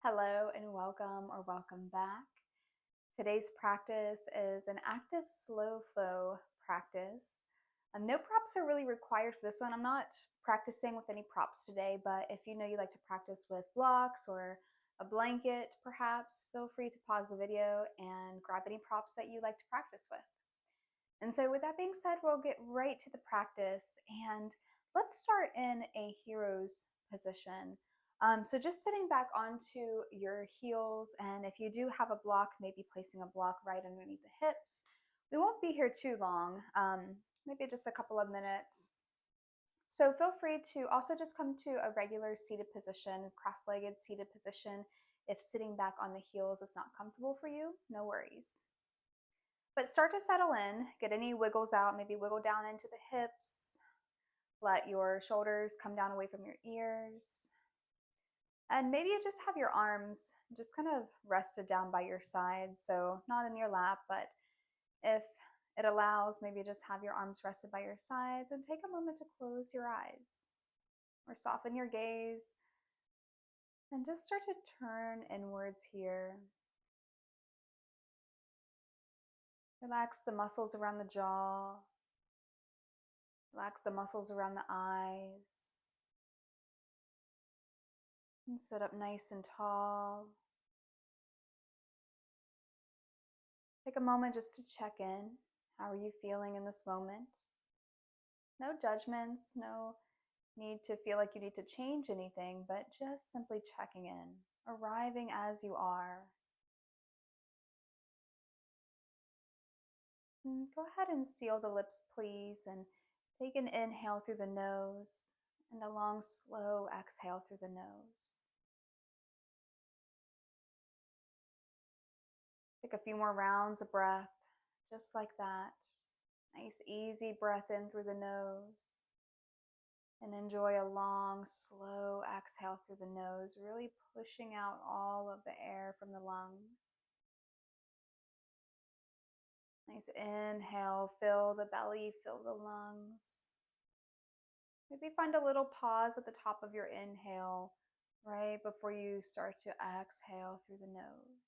Hello and welcome or welcome back. Today's practice is an active slow flow practice. No props are really required for this one. I'm not practicing with any props today, but if you know you like to practice with blocks or a blanket, perhaps, feel free to pause the video and grab any props that you like to practice with. And so with that being said, we'll get right to the practice and let's start in a hero's position. So just sitting back onto your heels, and if you do have a block, maybe placing a block right underneath the hips. We won't be here too long, maybe just a couple of minutes. So feel free to also just come to a regular seated position, cross-legged seated position. If sitting back on the heels is not comfortable for you, no worries. But start to settle in, get any wiggles out, maybe wiggle down into the hips, let your shoulders come down away from your ears. And maybe you just have your arms just kind of rested down by your sides, so not in your lap, but if it allows, maybe just have your arms rested by your sides and take a moment to close your eyes or soften your gaze and just start to turn inwards here. Relax the muscles around the jaw. Relax the muscles around the eyes. And sit up nice and tall. Take a moment just to check in. How are you feeling in this moment? No judgments, no need to feel like you need to change anything, but just simply checking in, arriving as you are. And go ahead and seal the lips, please, and take an inhale through the nose and a long, slow exhale through the nose. Take a few more rounds of breath, just like that. Nice, easy breath in through the nose. And enjoy a long, slow exhale through the nose, really pushing out all of the air from the lungs. Nice inhale, fill the belly, fill the lungs. Maybe find a little pause at the top of your inhale, right before you start to exhale through the nose.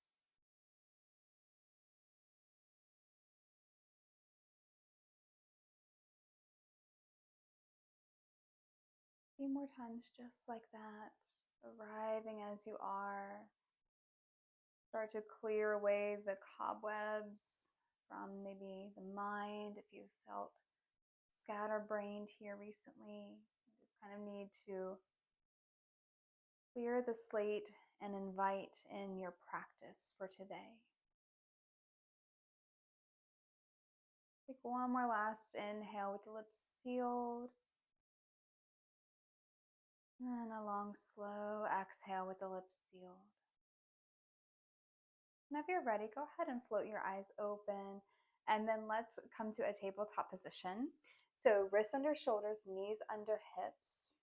A few more times just like that, arriving as you are. Start to clear away the cobwebs from maybe the mind. If you felt scatterbrained here recently, you just kind of need to clear the slate and invite in your practice for today. Take one more last inhale with the lips sealed. And a long, slow exhale with the lips sealed. And if you're ready, go ahead and float your eyes open. And then let's come to a tabletop position. So wrists under shoulders, knees under hips.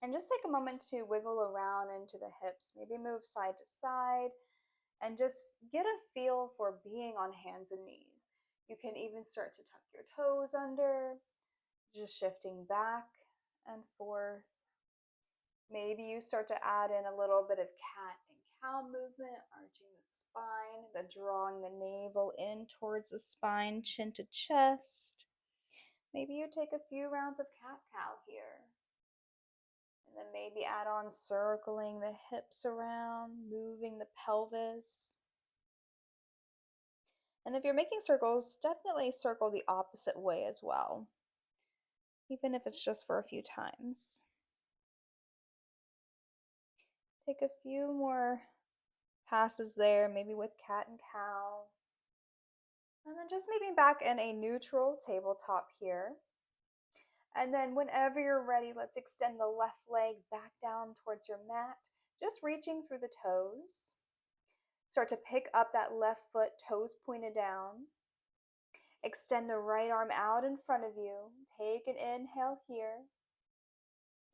And just take a moment to wiggle around into the hips. Maybe move side to side and just get a feel for being on hands and knees. You can even start to tuck your toes under, just shifting back and forth. Maybe you start to add in a little bit of cat and cow movement, arching the spine, the drawing the navel in towards the spine, chin to chest. Maybe you take a few rounds of cat-cow here. And then maybe add on circling the hips around, moving the pelvis. And if you're making circles, definitely circle the opposite way as well, even if it's just for a few times. Take a few more passes there, maybe with cat and cow. And then just maybe back in a neutral tabletop here. And then whenever you're ready, let's extend the left leg back down towards your mat, just reaching through the toes. Start to pick up that left foot, toes pointed down. Extend the right arm out in front of you. Take an inhale here.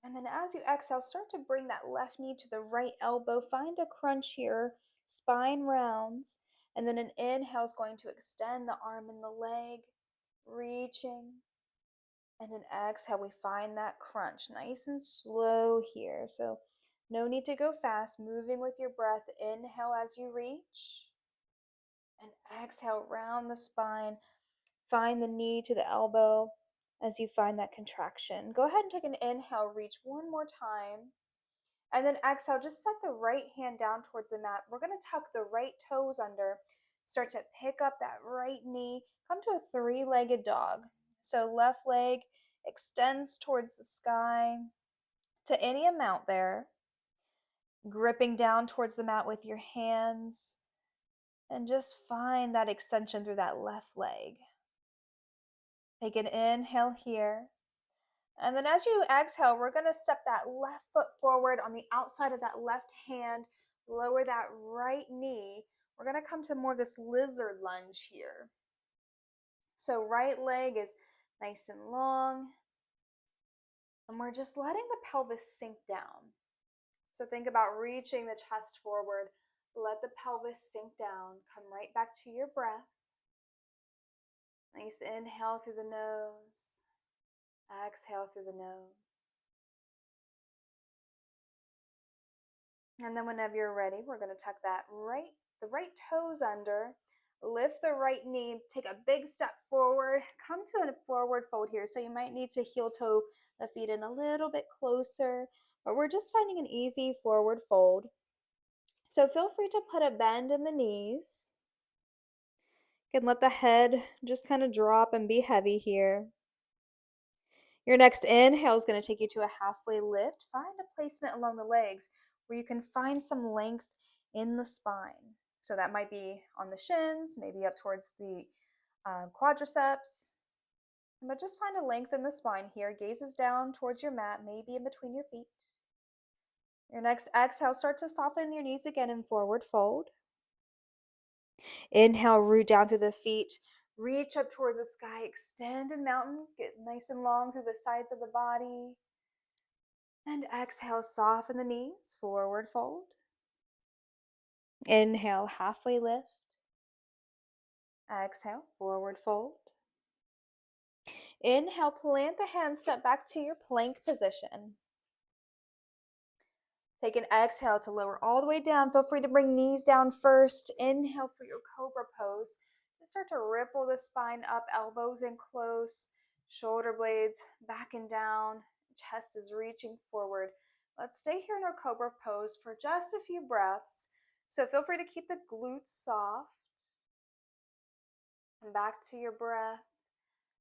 And then as you exhale, start to bring that left knee to the right elbow. Find a crunch here, spine rounds. And then an inhale is going to extend the arm and the leg, reaching. And then exhale, we find that crunch, nice and slow here. So No need to go fast, moving with your breath. Inhale as you reach, and exhale, round the spine. Find the knee to the elbow as you find that contraction. Go ahead and take an inhale, reach one more time. And then exhale, just set the right hand down towards the mat. We're going to tuck the right toes under. Start to pick up that right knee. Come to a three-legged dog. So left leg extends towards the sky to any amount there. Gripping down towards the mat with your hands. And just find that extension through that left leg. Take an inhale here. And then as you exhale, we're going to step that left foot forward on the outside of that left hand, lower that right knee. We're going to come to more of this lizard lunge here. So right leg is nice and long, and we're just letting the pelvis sink down. So think about reaching the chest forward. Let the pelvis sink down. Come right back to your breath. Nice inhale through the nose. Exhale through the nose. And then whenever you're ready, we're going to tuck the right toes under, lift the right knee, take a big step forward, come to a forward fold here. So you might need to heel toe the feet in a little bit closer, but we're just finding an easy forward fold. So feel free to put a bend in the knees. You can let the head just kind of drop and be heavy here. Your next inhale is going to take you to a halfway lift. Find a placement along the legs where you can find some length in the spine. So that might be on the shins, maybe up towards the quadriceps. But just find a length in the spine here. Gazes down towards your mat, maybe in between your feet. Your next exhale, start to soften your knees again in forward fold. Inhale, root down through the feet. Reach up towards the sky, extend a mountain, get nice and long through the sides of the body. And exhale, soften the knees, forward fold. Inhale, halfway lift. Exhale, forward fold. Inhale, plant the hands, step back to your plank position. Take an exhale to lower all the way down. Feel free to bring knees down first. Inhale for your cobra pose. Just start to ripple the spine up, elbows in close, shoulder blades back and down, chest is reaching forward. Let's stay here in our cobra pose for just a few breaths. So feel free to keep the glutes soft. Come back to your breath.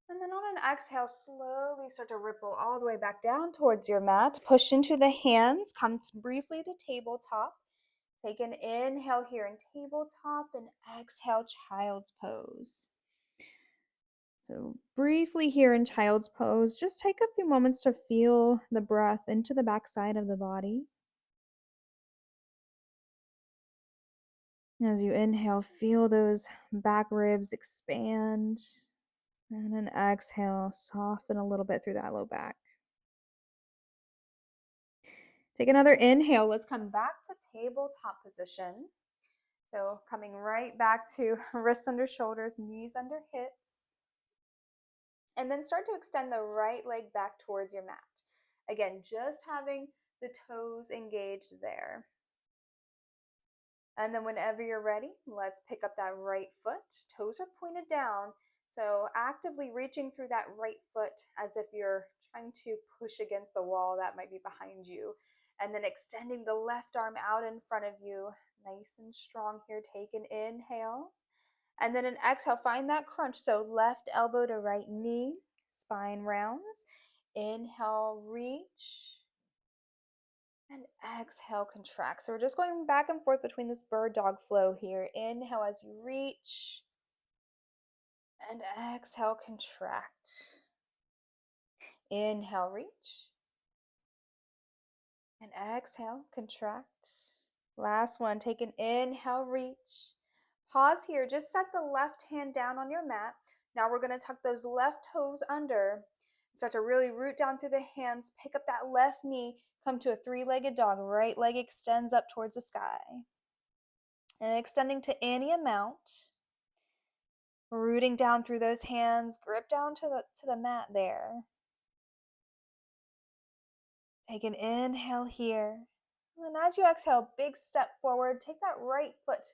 And then on an exhale, slowly start to ripple all the way back down towards your mat. Push into the hands. Come briefly to tabletop. Take an inhale here in tabletop and exhale, child's pose. So briefly here in child's pose, just take a few moments to feel the breath into the backside of the body. As you inhale, feel those back ribs expand. And then exhale, soften a little bit through that low back. Take another inhale. Let's come back to tabletop position. So coming right back to wrists under shoulders, knees under hips. And then start to extend the right leg back towards your mat. Again, just having the toes engaged there. And then whenever you're ready, let's pick up that right foot. Toes are pointed down. So actively reaching through that right foot as if you're trying to push against the wall that might be behind you. And then extending the left arm out in front of you. Nice and strong here. Take an inhale. And then an exhale, find that crunch. So left elbow to right knee, spine rounds. Inhale, reach. And exhale, contract. So we're just going back and forth between this bird dog flow here. Inhale as you reach. And exhale, contract. Inhale, reach. And exhale, contract. Last one, take an inhale, reach. Pause here, just set the left hand down on your mat. Now we're gonna tuck those left toes under. Start to really root down through the hands, pick up that left knee, come to a three-legged dog. Right leg extends up towards the sky. And extending to any amount. Rooting down through those hands, grip down to the mat there. Take an inhale here. And then as you exhale, big step forward. Take that right foot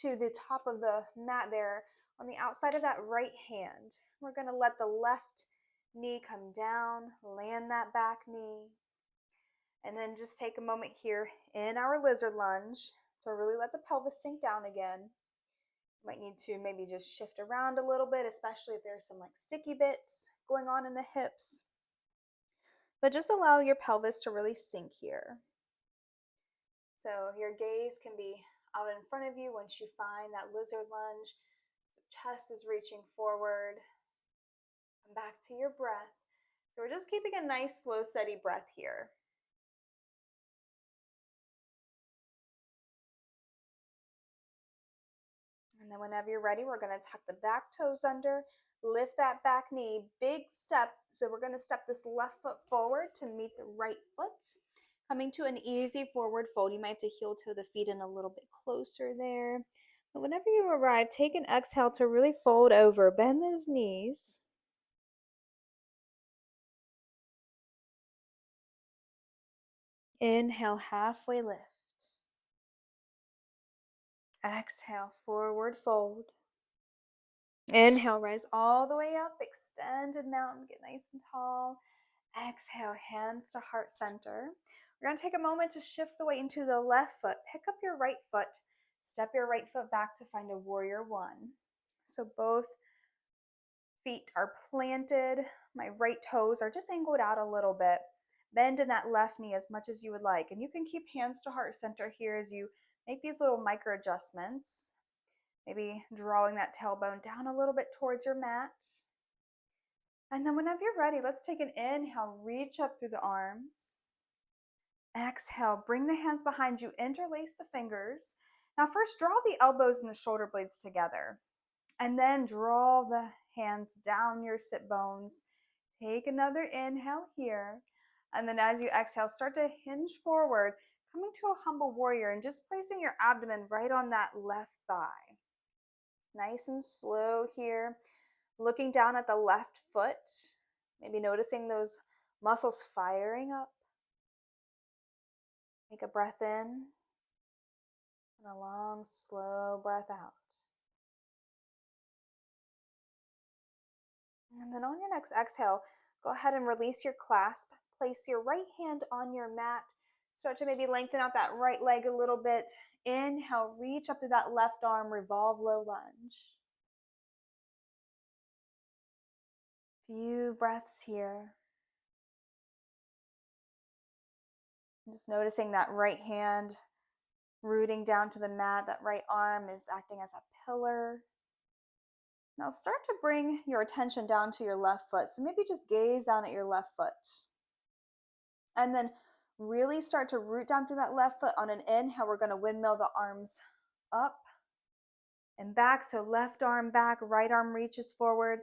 to the top of the mat there on the outside of that right hand. We're going to let the left knee come down, land that back knee. And then just take a moment here in our lizard lunge to really let the pelvis sink down again. You might need to maybe just shift around a little bit, especially if there's some like sticky bits going on in the hips. But just allow your pelvis to really sink here. So your gaze can be out in front of you once you find that lizard lunge. So chest is reaching forward. Come back to your breath. So we're just keeping a nice, slow, steady breath here. And then whenever you're ready, we're going to tuck the back toes under, lift that back knee, big step. So we're going to step this left foot forward to meet the right foot. Coming to an easy forward fold. You might have to heel toe the feet in a little bit closer there. But whenever you arrive, take an exhale to really fold over. Bend those knees. Inhale, halfway lift. Exhale, forward fold. Inhale, rise all the way up, extended mountain, get nice and tall. Exhale, hands to heart center. We're going to take a moment to shift the weight into the left foot. Pick up your right foot. Step your right foot back to find a warrior one. So both feet are planted. My right toes are just angled out a little bit. Bend in that left knee as much as you would like. And you can keep hands to heart center here as you make these little micro adjustments. Maybe drawing that tailbone down a little bit towards your mat. And then whenever you're ready, let's take an inhale, reach up through the arms. Exhale, bring the hands behind you, interlace the fingers. Now first draw the elbows and the shoulder blades together. And then draw the hands down your sit bones. Take another inhale here. And then as you exhale, start to hinge forward, coming to a humble warrior and just placing your abdomen right on that left thigh. Nice and slow here. Looking down at the left foot, maybe noticing those muscles firing up. Take a breath in and a long, slow breath out. And then on your next exhale, go ahead and release your clasp. Place your right hand on your mat. Start to maybe lengthen out that right leg a little bit. Inhale, reach up to that left arm, revolve low lunge. Few breaths here. Just noticing that right hand rooting down to the mat. That right arm is acting as a pillar. Now start to bring your attention down to your left foot. So maybe just gaze down at your left foot. And then really start to root down through that left foot. On an inhale, we're going to windmill the arms up and back. So left arm back, right arm reaches forward.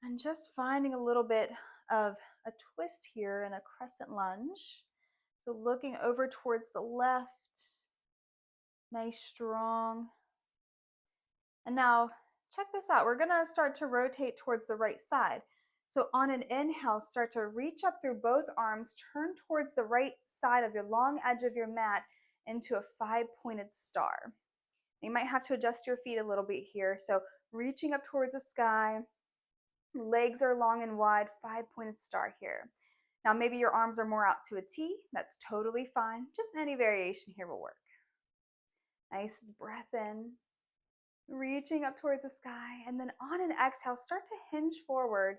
And just finding a little bit of a twist here in a crescent lunge. So looking over towards the left. Nice, strong. And now check this out. We're going to start to rotate towards the right side. So on an inhale, start to reach up through both arms, turn towards the right side of your long edge of your mat into a 5-pointed star. You might have to adjust your feet a little bit here. So reaching up towards the sky, legs are long and wide, 5-pointed star here. Now maybe your arms are more out to a T. That's totally fine. Just any variation here will work. Nice breath in. Reaching up towards the sky, and then on an exhale, start to hinge forward.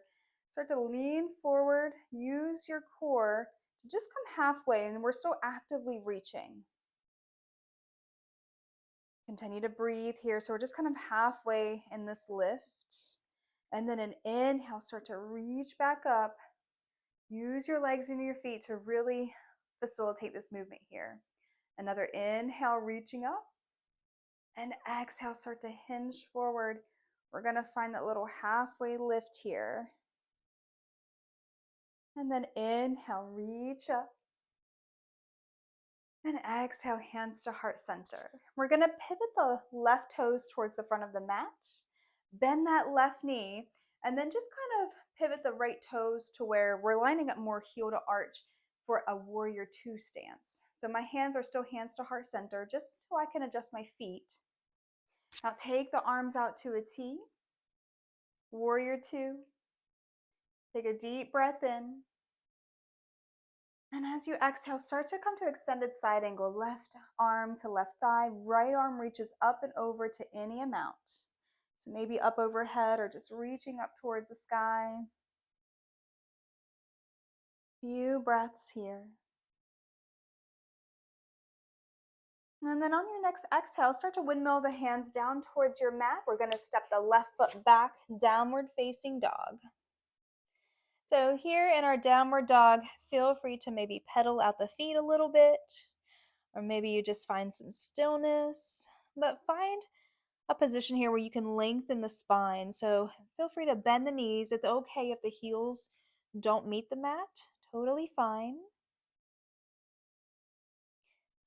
Start to lean forward, use your core to just come halfway, and we're still actively reaching. Continue to breathe here. So we're just kind of halfway in this lift. And then an inhale, start to reach back up. Use your legs and your feet to really facilitate this movement here. Another inhale, reaching up. And exhale, start to hinge forward. We're going to find that little halfway lift here. And then inhale, reach up. And exhale, hands to heart center. We're going to pivot the left toes towards the front of the mat. Bend that left knee. And then just kind of pivot the right toes to where we're lining up more heel to arch for a warrior two stance. So my hands are still hands to heart center, just until I can adjust my feet. Now take the arms out to a T. Warrior two. Take a deep breath in. And as you exhale, start to come to extended side angle. Left arm to left thigh. Right arm reaches up and over to any amount. So maybe up overhead or just reaching up towards the sky. Few breaths here. And then on your next exhale, start to windmill the hands down towards your mat. We're going to step the left foot back, downward facing dog. So here in our downward dog, feel free to maybe pedal out the feet a little bit, or maybe you just find some stillness, but find a position here where you can lengthen the spine. So feel free to bend the knees. It's okay if the heels don't meet the mat, totally fine.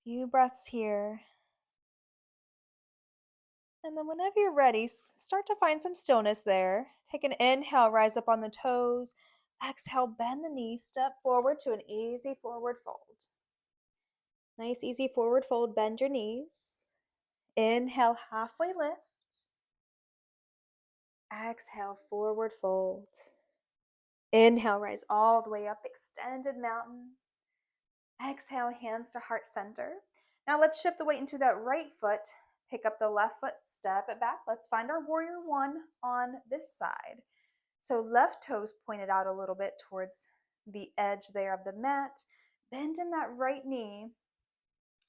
Few breaths here. And then whenever you're ready, start to find some stillness there. Take an inhale, rise up on the toes. Exhale, bend the knees, step forward to an easy forward fold. Nice, easy forward fold, bend your knees. Inhale, halfway lift. Exhale, forward fold. Inhale, rise all the way up, extended mountain. Exhale, hands to heart center. Now let's shift the weight into that right foot. Pick up the left foot, step it back. Let's find our warrior one on this side. So left toes pointed out a little bit towards the edge there of the mat. Bend in that right knee.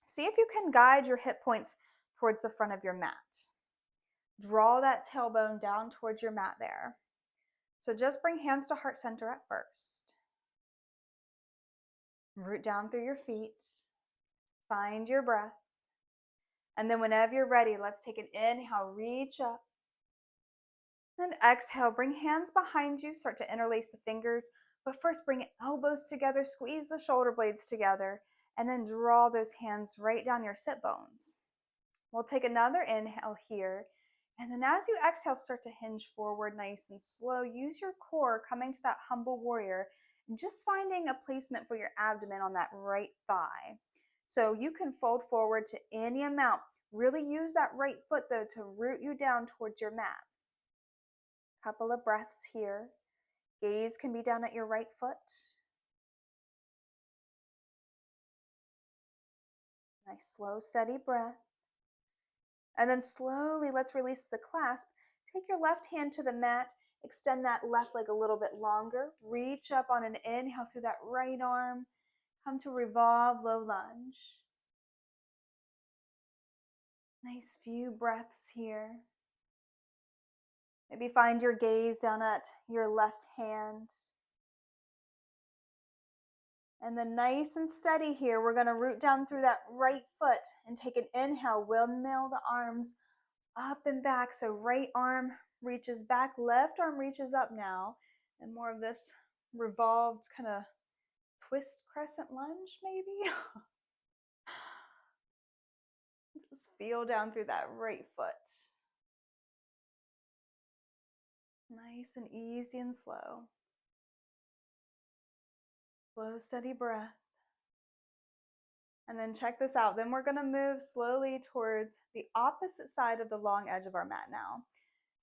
See if you can guide your hip points towards the front of your mat. Draw that tailbone down towards your mat there. So just bring hands to heart center at first. Root down through your feet. Find your breath. And then whenever you're ready, let's take an inhale, reach up. And exhale, bring hands behind you, start to interlace the fingers. But first bring elbows together, squeeze the shoulder blades together, and then draw those hands right down your sit bones. We'll take another inhale here. And then as you exhale, start to hinge forward nice and slow. Use your core coming to that humble warrior and just finding a placement for your abdomen on that right thigh. So you can fold forward to any amount. Really use that right foot though to root you down towards your mat. Couple of breaths here. Gaze can be down at your right foot. Nice slow, steady breath. And then slowly, let's release the clasp. Take your left hand to the mat. Extend that left leg a little bit longer. Reach up on an inhale through that right arm. Come to revolve, low lunge. Nice few breaths here. Maybe find your gaze down at your left hand. And then nice and steady here, we're going to root down through that right foot and take an inhale. Windmill the arms up and back. So right arm reaches back, left arm reaches up now. And more of this revolved kind of twist crescent lunge maybe. Just feel down through that right foot. Nice and easy and slow. Slow, steady breath. And then check this out. Then we're going to move slowly towards the opposite side of the long edge of our mat now.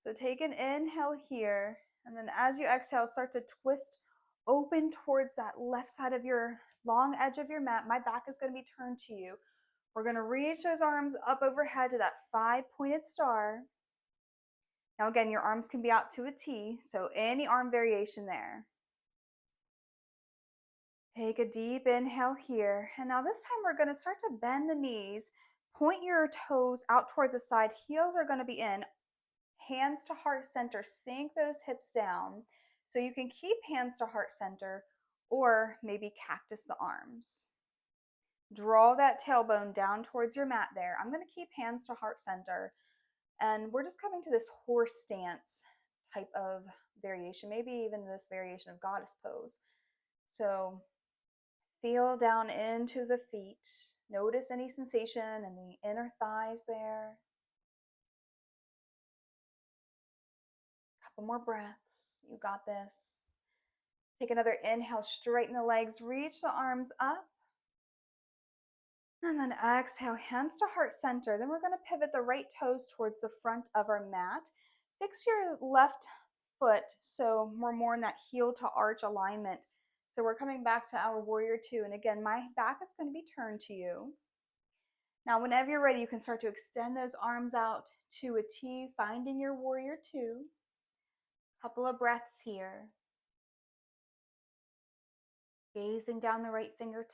So take an inhale here. And then as you exhale, start to twist open towards that left side of your long edge of your mat. My back is going to be turned to you. We're going to reach those arms up overhead to that 5-pointed star. Now again, your arms can be out to a T, so any arm variation there. Take a deep inhale here. And now this time we're going to start to bend the knees. Point your toes out towards the side. Heels are going to be in. Hands to heart center. Sink those hips down. So you can keep hands to heart center or maybe cactus the arms. Draw that tailbone down towards your mat there. I'm going to keep hands to heart center. And we're just coming to this horse stance type of variation, maybe even this variation of goddess pose. So feel down into the feet. Notice any sensation in the inner thighs there. Couple more breaths. You got this. Take another inhale, straighten the legs, reach the arms up. And then exhale, hands to heart center. Then we're going to pivot the right toes towards the front of our mat. Fix your left foot so we're more in that heel to arch alignment. So we're coming back to our warrior two. And again, my back is going to be turned to you. Now, whenever you're ready, you can start to extend those arms out to a T, finding your warrior two. Couple of breaths here. Gazing down the right fingertips.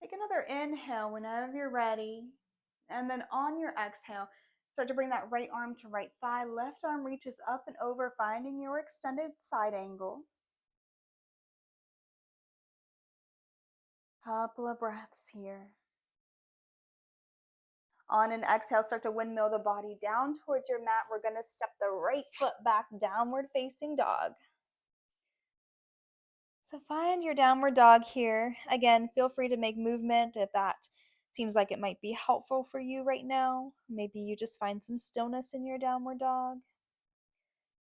Take another inhale whenever you're ready. And then on your exhale, start to bring that right arm to right thigh. Left arm reaches up and over, finding your extended side angle. Couple of breaths here. On an exhale, start to windmill the body down towards your mat. We're going to step the right foot back, downward facing dog. So find your downward dog here. Again, feel free to make movement if that seems like it might be helpful for you right now. Maybe you just find some stillness in your downward dog.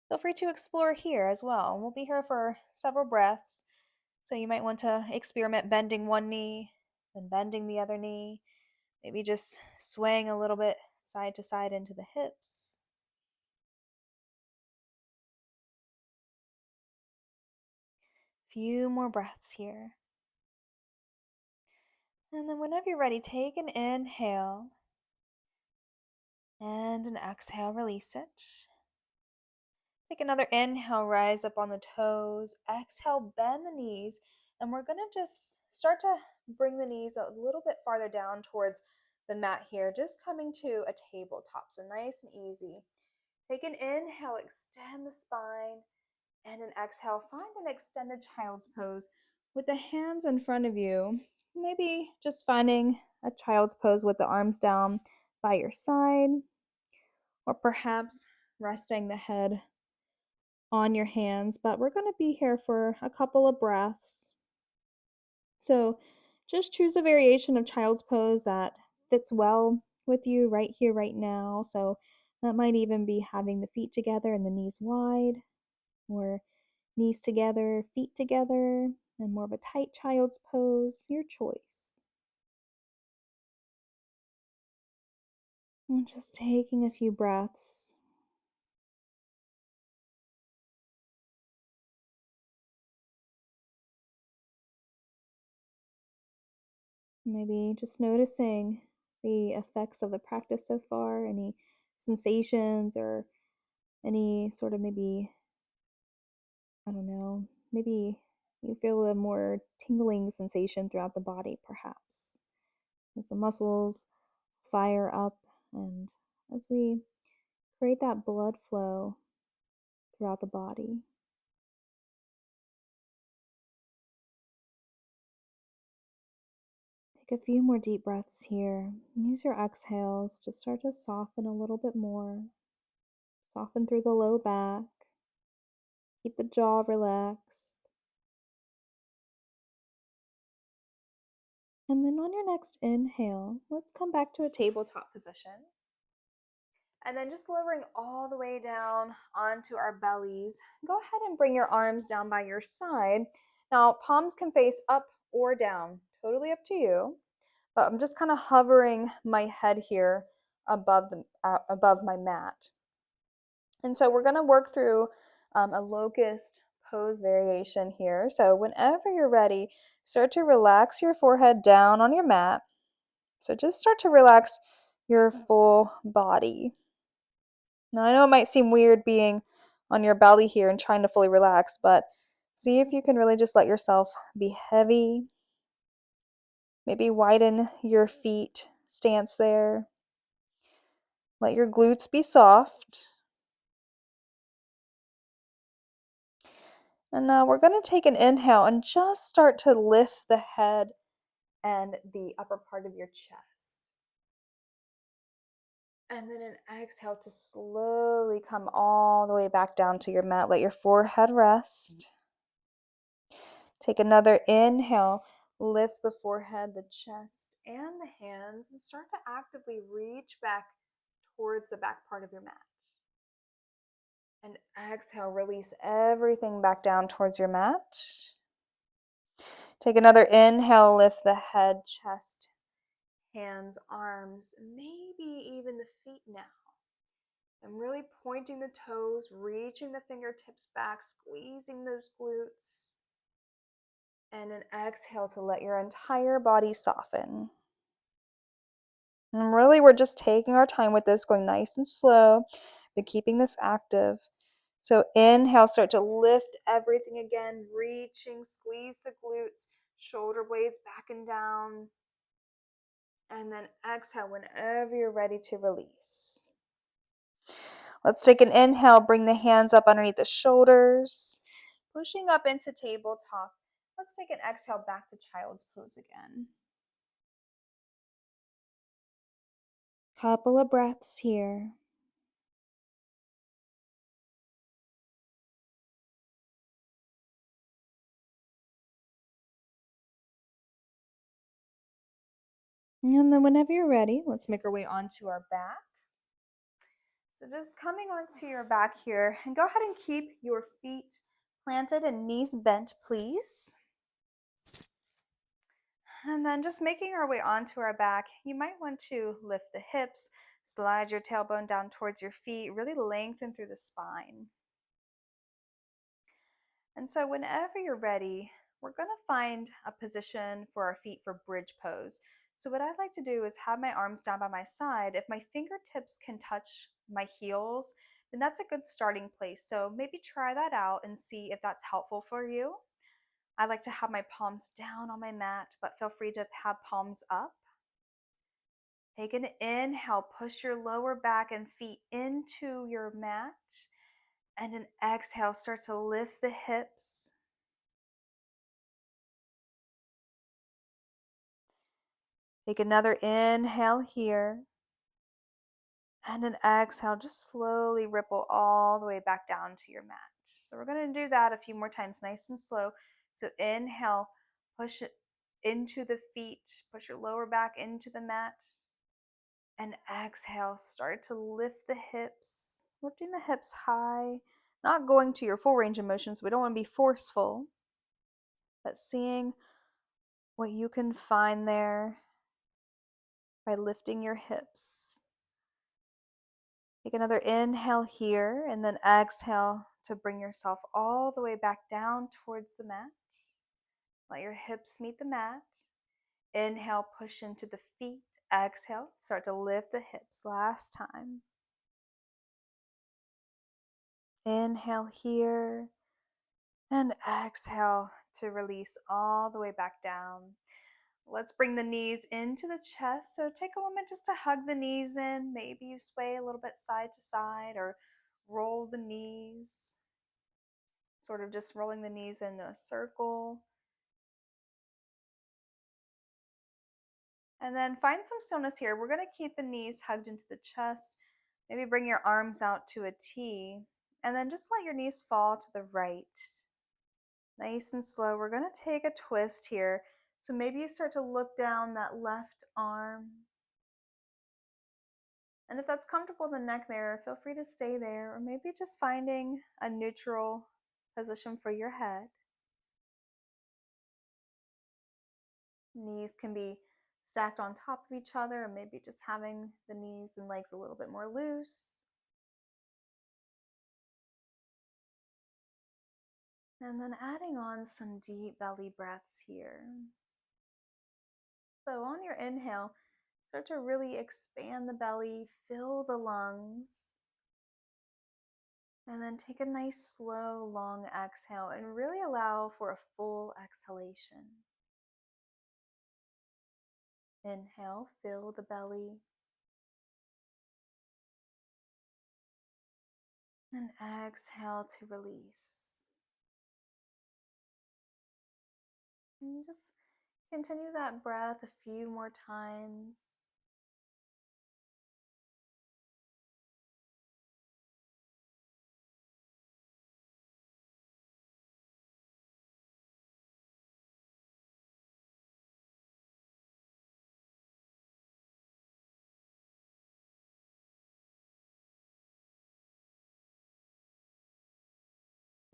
Feel free to explore here as well. We'll be here for several breaths. So you might want to experiment bending one knee, then bending the other knee. Maybe just swaying a little bit side to side into the hips. Few more breaths here. And then whenever you're ready, take an inhale and an exhale, release it. Take another inhale, rise up on the toes. Exhale, bend the knees. And we're going to just start to bring the knees a little bit farther down towards the mat here, just coming to a tabletop. So nice and easy. Take an inhale, extend the spine, and an exhale, find an extended child's pose with the hands in front of you. Maybe just finding a child's pose with the arms down by your side, or perhaps resting the head on your hands, but we're going to be here for a couple of breaths. So just choose a variation of child's pose that fits well with you right here, right now. So that might even be having the feet together and the knees wide, or knees together, feet together, and more of a tight child's pose, your choice. And just taking a few breaths. Maybe just noticing the effects of the practice so far, any sensations or any sort of maybe, I don't know, maybe you feel a more tingling sensation throughout the body, perhaps, as the muscles fire up and as we create that blood flow throughout the body. Take a few more deep breaths here. Use your exhales to start to soften a little bit more. Soften through the low back. Keep the jaw relaxed. And then on your next inhale, let's come back to a tabletop position. And then just lowering all the way down onto our bellies. Go ahead and bring your arms down by your side. Now, palms can face up or down, totally up to you. But I'm just kind of hovering my head here above my mat. And so we're going to work through a locust pose variation here. So whenever you're ready, start to relax your forehead down on your mat. So just start to relax your full body. Now I know it might seem weird being on your belly here and trying to fully relax, but see if you can really just let yourself be heavy. Maybe widen your feet stance there. Let your glutes be soft. And now we're going to take an inhale and just start to lift the head and the upper part of your chest. And then an exhale to slowly come all the way back down to your mat. Let your forehead rest. Take another inhale. Lift the forehead, the chest, and the hands, and start to actively reach back towards the back part of your mat. And exhale, release everything back down towards your mat. Take another inhale, lift the head, chest, hands, arms, maybe even the feet now. I'm really pointing the toes, reaching the fingertips back, squeezing those glutes. And an exhale to let your entire body soften. And really, we're just taking our time with this, going nice and slow, but keeping this active. So inhale, start to lift everything again, reaching, squeeze the glutes, shoulder blades back and down. And then exhale whenever you're ready to release. Let's take an inhale, bring the hands up underneath the shoulders, pushing up into tabletop. Let's take an exhale back to child's pose again. Couple of breaths here. And then whenever you're ready, let's make our way onto our back. So just coming onto your back here, and go ahead and keep your feet planted and knees bent, please. And then just making our way onto our back, you might want to lift the hips, slide your tailbone down towards your feet, really lengthen through the spine. And so whenever you're ready, we're going to find a position for our feet for bridge pose. So what I'd like to do is have my arms down by my side. If my fingertips can touch my heels, then that's a good starting place. So maybe try that out and see if that's helpful for you. I like to have my palms down on my mat, but feel free to have palms up. Take an inhale, push your lower back and feet into your mat. And an exhale, start to lift the hips. Take another inhale here. And an exhale, just slowly ripple all the way back down to your mat. So we're going to do that a few more times, nice and slow. So inhale, push it into the feet, push your lower back into the mat. And exhale, start to lift the hips, lifting the hips high, not going to your full range of motion, so we don't want to be forceful, but seeing what you can find there by lifting your hips. Take another inhale here, and then exhale to bring yourself all the way back down towards the mat. Let your hips meet the mat. Inhale, push into the feet. Exhale, start to lift the hips. Last time. Inhale here, and exhale to release all the way back down. Let's bring the knees into the chest. So take a moment just to hug the knees in. Maybe you sway a little bit side to side or roll the knees. Sort of just rolling the knees in a circle. And then find some stillness here. We're going to keep the knees hugged into the chest. Maybe bring your arms out to a T. And then just let your knees fall to the right. Nice and slow. We're going to take a twist here. So maybe you start to look down that left arm. And if that's comfortable in the neck there, feel free to stay there. Or maybe just finding a neutral position for your head. Knees can be stacked on top of each other, or maybe just having the knees and legs a little bit more loose. And then adding on some deep belly breaths here. So on your inhale, start to really expand the belly, fill the lungs. And then take a nice, slow, long exhale and really allow for a full exhalation. Inhale, fill the belly. And exhale to release. And just continue that breath a few more times.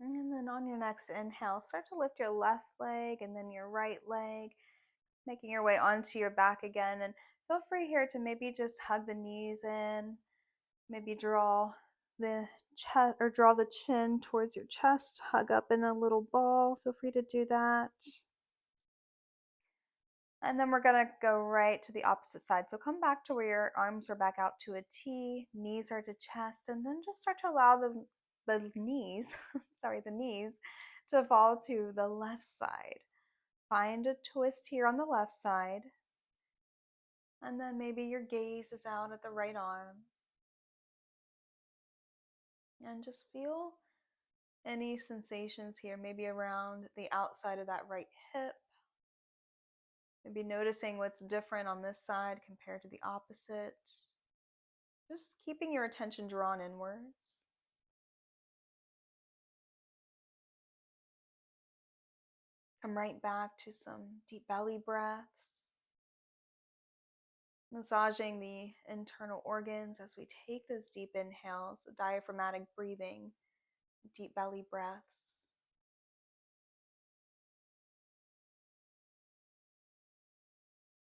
And then on your next inhale, start to lift your left leg and then your right leg, making your way onto your back again. And feel free here to maybe just hug the knees in, maybe draw the chest or draw the chin towards your chest, hug up in a little ball. Feel free to do that. And then we're gonna go right to the opposite side. So come back to where your arms are back out to a T, knees are to chest, and then just start to allow the knees, sorry, the knees to fall to the left side. Find a twist here on the left side. And then maybe your gaze is out at the right arm. And just feel any sensations here, maybe around the outside of that right hip. Maybe noticing what's different on this side compared to the opposite. Just keeping your attention drawn inwards. Come right back to some deep belly breaths. Massaging the internal organs as we take those deep inhales, diaphragmatic breathing, deep belly breaths.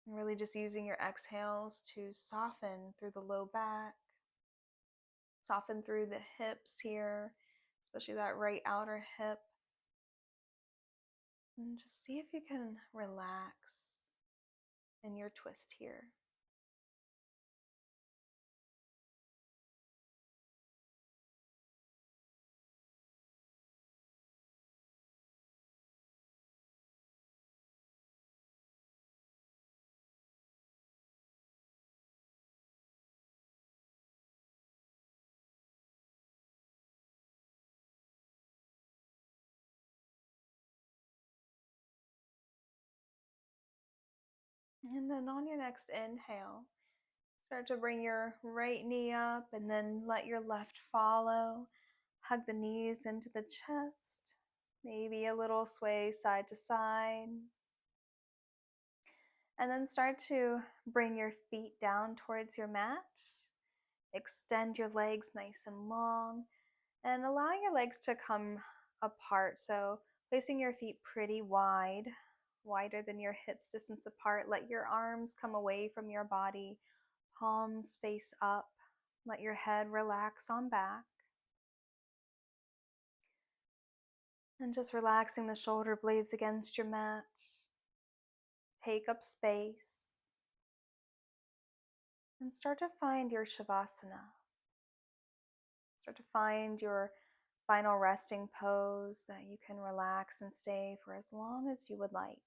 And really just using your exhales to soften through the low back, soften through the hips here, especially that right outer hip. And just see if you can relax in your twist here. And then on your next inhale, start to bring your right knee up and then let your left follow. Hug the knees into the chest, maybe a little sway side to side. And then start to bring your feet down towards your mat. Extend your legs nice and long and allow your legs to come apart. So placing your feet pretty wide, wider than your hips distance apart. Let your arms come away from your body, palms face up. Let your head relax on back. And just relaxing the shoulder blades against your mat. Take up space. And start to find your Shavasana. Start to find your final resting pose that you can relax and stay for as long as you would like.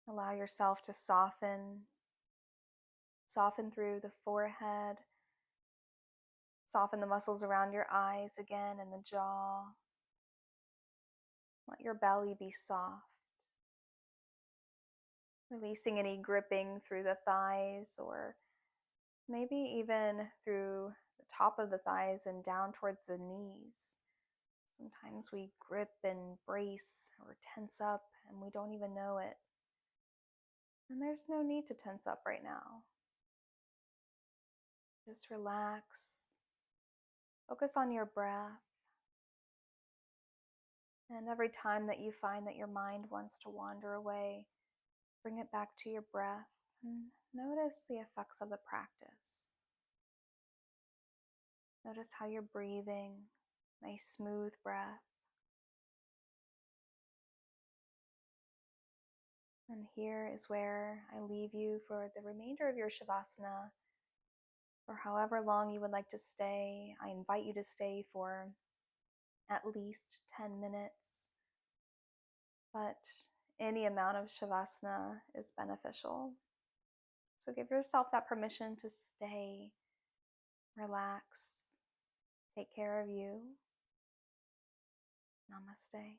Allow yourself to soften through the forehead, soften the muscles around your eyes again and the jaw. Let your belly be soft. Releasing any gripping through the thighs or maybe even through the top of the thighs and down towards the knees. Sometimes we grip and brace or tense up and we don't even know it. And there's no need to tense up right now. Just relax. Focus on your breath. And every time that you find that your mind wants to wander away, bring it back to your breath and notice the effects of the practice. Notice how you're breathing, nice smooth breath. And here is where I leave you for the remainder of your Shavasana. For however long you would like to stay, I invite you to stay for at least 10 minutes. But any amount of Shavasana is beneficial. So give yourself that permission to stay, relax, take care of you. Namaste.